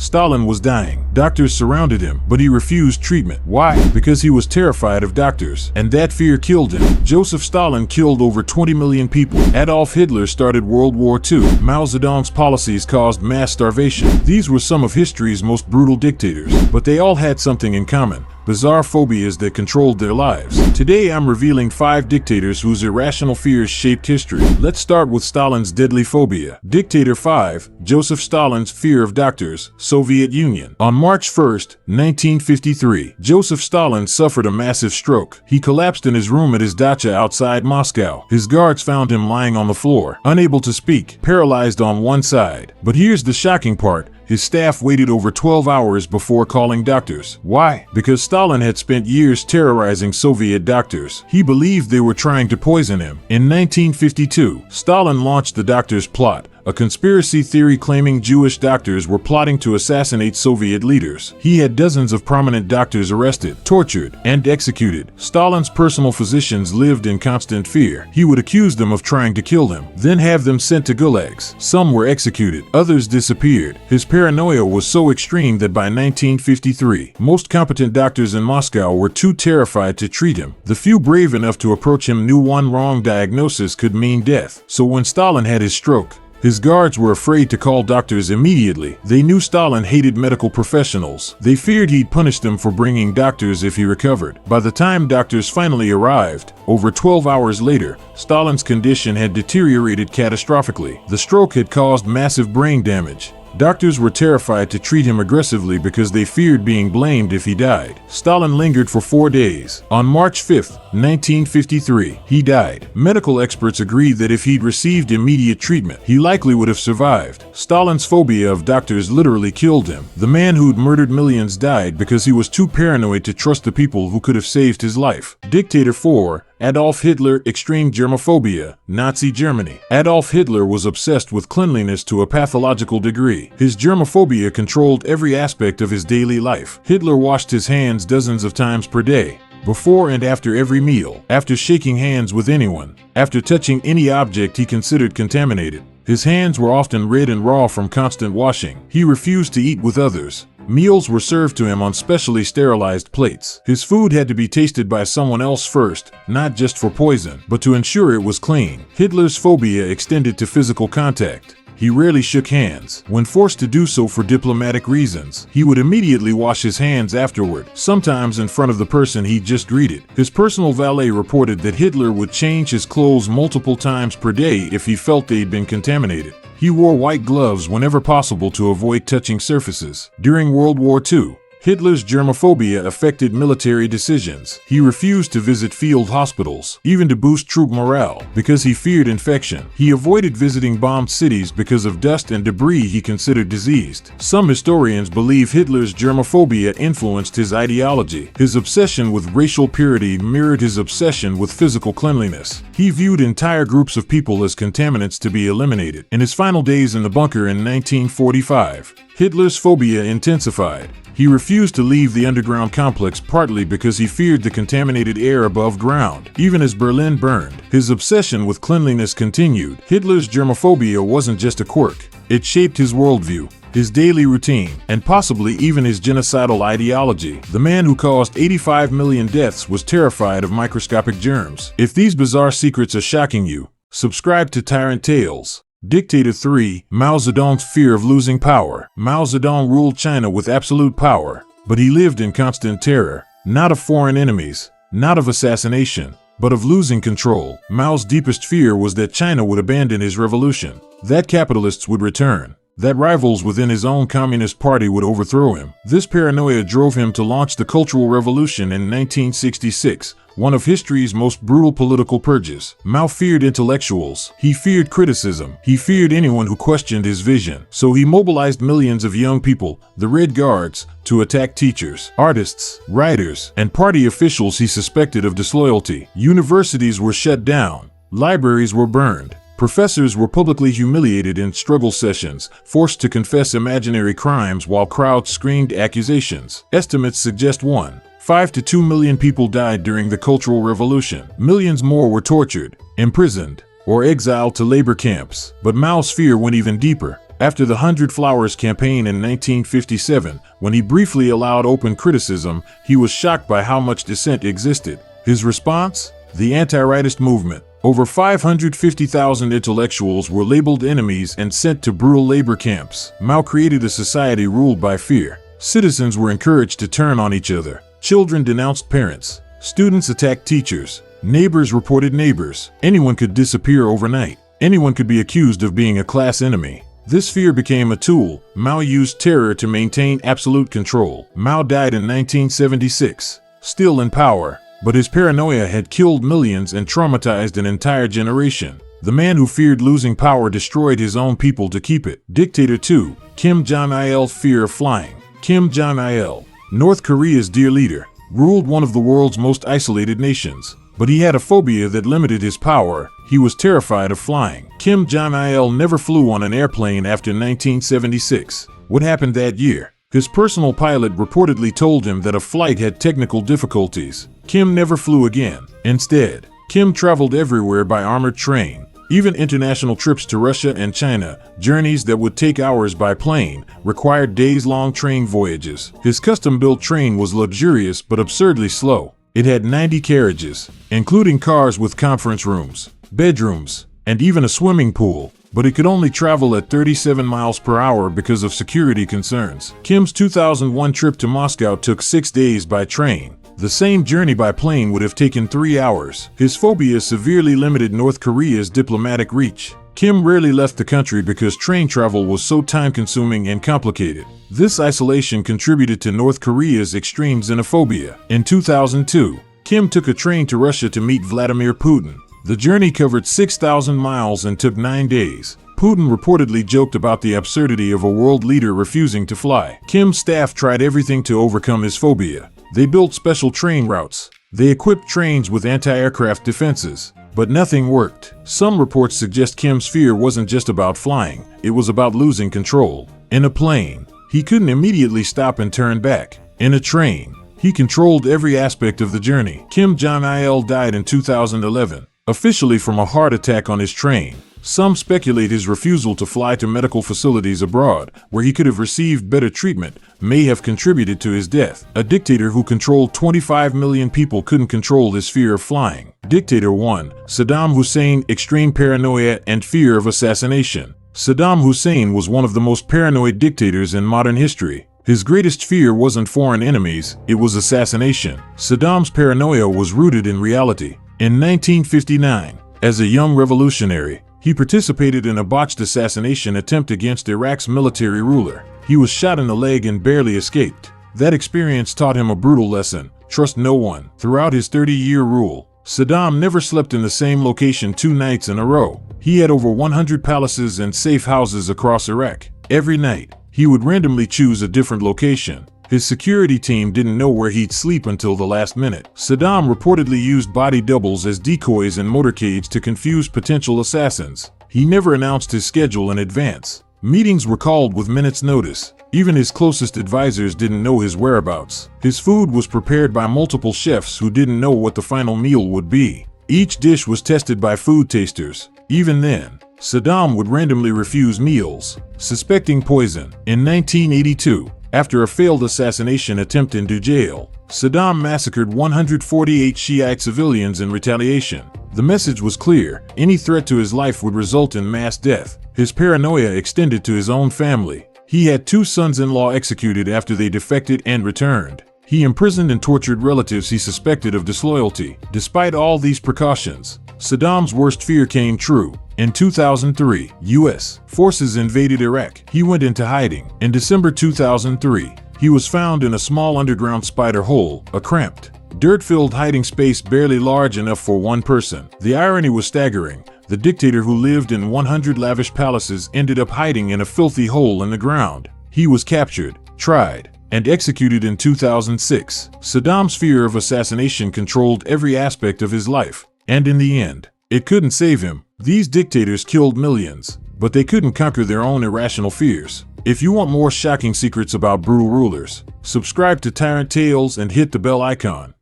Stalin was dying. Doctors surrounded him, but he refused treatment. Why? Because he was terrified of doctors, and that fear killed him. Joseph Stalin killed over 20 million people. Adolf Hitler started World War II. Mao Zedong's policies caused mass starvation. These were some of history's most brutal dictators, but they all had something in common: bizarre phobias that controlled their lives. Today I'm revealing 5 dictators whose irrational fears shaped history. Let's start with Stalin's deadly phobia. Dictator 5, Joseph Stalin's fear of doctors, Soviet Union. On March 1st, 1953, Joseph Stalin suffered a massive stroke. He collapsed in his room at his dacha outside Moscow. His guards found him lying on the floor, unable to speak, paralyzed on one side. But here's the shocking part: his staff waited over 12 hours before calling doctors. Why? Because Stalin had spent years terrorizing Soviet doctors. He believed they were trying to poison him. In 1952, Stalin launched the Doctors' Plot, a conspiracy theory claiming Jewish doctors were plotting to assassinate Soviet leaders. He had dozens of prominent doctors arrested, tortured, and executed. Stalin's personal physicians lived in constant fear. He would accuse them of trying to kill him, then have them sent to gulags. Some were executed, others disappeared. His paranoia was so extreme that by 1953, most competent doctors in Moscow were too terrified to treat him. The few brave enough to approach him knew one wrong diagnosis could mean death. So when Stalin had his stroke, his guards were afraid to call doctors immediately. They knew Stalin hated medical professionals. They feared he'd punish them for bringing doctors if he recovered. By the time doctors finally arrived, over 12 hours later, Stalin's condition had deteriorated catastrophically. The stroke had caused massive brain damage. Doctors were terrified to treat him aggressively because they feared being blamed if he died. Stalin lingered for 4 days. On March 5, 1953, he died. Medical experts agreed that if he'd received immediate treatment, he likely would have survived. Stalin's phobia of doctors literally killed him. The man who'd murdered millions died because he was too paranoid to trust the people who could have saved his life. Dictator 4, Adolf Hitler, extreme germophobia, Nazi Germany. Adolf Hitler was obsessed with cleanliness to a pathological degree. His germophobia controlled every aspect of his daily life. Hitler washed his hands dozens of times per day, before and after every meal, after shaking hands with anyone, after touching any object he considered contaminated. His hands were often red and raw from constant washing. He refused to eat with others. Meals were served to him on specially sterilized plates. His food had to be tasted by someone else first, not just for poison, but to ensure it was clean. Hitler's phobia extended to physical contact. He rarely shook hands. When forced to do so for diplomatic reasons, he would immediately wash his hands afterward, sometimes in front of the person he just greeted. His personal valet reported that Hitler would change his clothes multiple times per day if he felt they'd been contaminated. He wore white gloves whenever possible to avoid touching surfaces. During World War II, Hitler's germophobia affected military decisions. He refused to visit field hospitals, even to boost troop morale, because he feared infection. He avoided visiting bombed cities because of dust and debris he considered diseased. Some historians believe Hitler's germophobia influenced his ideology. His obsession with racial purity mirrored his obsession with physical cleanliness. He viewed entire groups of people as contaminants to be eliminated. In his final days in the bunker in 1945, Hitler's phobia intensified. He refused to leave the underground complex partly because he feared the contaminated air above ground. Even as Berlin burned, his obsession with cleanliness continued. Hitler's germophobia wasn't just a quirk. It shaped his worldview, his daily routine, and possibly even his genocidal ideology. The man who caused 85 million deaths was terrified of microscopic germs. If these bizarre secrets are shocking you, subscribe to Tyrant Tales. Dictator 3, Mao Zedong's fear of losing power. Mao Zedong ruled China with absolute power, but he lived in constant terror, not of foreign enemies, not of assassination, but of losing control. Mao's deepest fear was that China would abandon his revolution, that capitalists would return, that rivals within his own Communist Party would overthrow him. This paranoia drove him to launch the Cultural Revolution in 1966, one of history's most brutal political purges. Mao feared intellectuals. He feared criticism. He feared anyone who questioned his vision. So he mobilized millions of young people, the Red Guards, to attack teachers, artists, writers, and party officials he suspected of disloyalty. Universities were shut down. Libraries were burned. Professors were publicly humiliated in struggle sessions, forced to confess imaginary crimes while crowds screamed accusations. Estimates suggest 1.5 to 2 million people died during the Cultural Revolution. Millions more were tortured, imprisoned, or exiled to labor camps. But Mao's fear went even deeper. After the 100 Flowers campaign in 1957, when he briefly allowed open criticism, he was shocked by how much dissent existed. His response? The anti-rightist movement. Over 550,000 intellectuals were labeled enemies and sent to brutal labor camps. Mao created a society ruled by fear. Citizens were encouraged to turn on each other. Children denounced parents. Students attacked teachers. Neighbors reported neighbors. Anyone could disappear overnight. Anyone could be accused of being a class enemy. This fear became a tool. Mao used terror to maintain absolute control. Mao died in 1976, still in power, but his paranoia had killed millions and traumatized an entire generation. The man who feared losing power destroyed his own people to keep it. Dictator 2, Kim Jong-il. Fear of flying. Kim Jong-il, North Korea's dear leader, ruled one of the world's most isolated nations. But he had a phobia that limited his power. He was terrified of flying. Kim Jong-il never flew on an airplane after 1976. What happened that year? His personal pilot reportedly told him that a flight had technical difficulties. Kim never flew again. Instead, Kim traveled everywhere by armored train. Even international trips to Russia and China, journeys that would take hours by plane, required days-long train voyages. His custom-built train was luxurious but absurdly slow. It had 90 carriages, including cars with conference rooms, bedrooms, and even a swimming pool, but it could only travel at 37 miles per hour because of security concerns. Kim's 2001 trip to Moscow took 6 days by train. The same journey by plane would have taken 3 hours. His phobia severely limited North Korea's diplomatic reach. Kim rarely left the country because train travel was so time-consuming and complicated. This isolation contributed to North Korea's extreme xenophobia. In 2002, Kim took a train to Russia to meet Vladimir Putin. The journey covered 6,000 miles and took 9 days. Putin reportedly joked about the absurdity of a world leader refusing to fly. Kim's staff tried everything to overcome his phobia. They built special train routes. They equipped trains with anti-aircraft defenses. But nothing worked. Some reports suggest Kim's fear wasn't just about flying, it was about losing control. In a plane, he couldn't immediately stop and turn back. In a train, he controlled every aspect of the journey. Kim Jong-il died in 2011, officially from a heart attack on his train. Some speculate his refusal to fly to medical facilities abroad, where he could have received better treatment, may have contributed to his death. A dictator who controlled 25 million people couldn't control his fear of flying. Dictator 1, Saddam Hussein. Extreme paranoia and fear of assassination. Saddam Hussein was one of the most paranoid dictators in modern history. His greatest fear wasn't foreign enemies, it was assassination. Saddam's paranoia was rooted in reality. In 1959, as a young revolutionary, he participated in a botched assassination attempt against Iraq's military ruler. He was shot in the leg and barely escaped. That experience taught him a brutal lesson: trust no one. Throughout his 30-year rule, Saddam never slept in the same location 2 nights in a row. He had over 100 palaces and safe houses across Iraq. Every night, he would randomly choose a different location. His security team didn't know where he'd sleep until the last minute. Saddam reportedly used body doubles as decoys in motorcades to confuse potential assassins. He never announced his schedule in advance. Meetings were called with minutes' notice. Even his closest advisors didn't know his whereabouts. His food was prepared by multiple chefs who didn't know what the final meal would be. Each dish was tested by food tasters. Even then, Saddam would randomly refuse meals, suspecting poison. In 1982, after a failed assassination attempt in Jong-il, Saddam massacred 148 Shiite civilians in retaliation. The message was clear: any threat to his life would result in mass death. His paranoia extended to his own family. He had 2 sons-in-law executed after they defected and returned. He imprisoned and tortured relatives he suspected of disloyalty. Despite all these precautions, Saddam's worst fear came true. In 2003, U.S. forces invaded Iraq. He went into hiding. In December 2003, he was found in a small underground spider hole, a cramped, dirt-filled hiding space barely large enough for one person. The irony was staggering. The dictator who lived in 100 lavish palaces ended up hiding in a filthy hole in the ground. He was captured, tried, and executed in 2006. Saddam's fear of assassination controlled every aspect of his life. And in the end, it couldn't save him. These dictators killed millions, but they couldn't conquer their own irrational fears. If you want more shocking secrets about brutal rulers, subscribe to Tyrant Tales and hit the bell icon.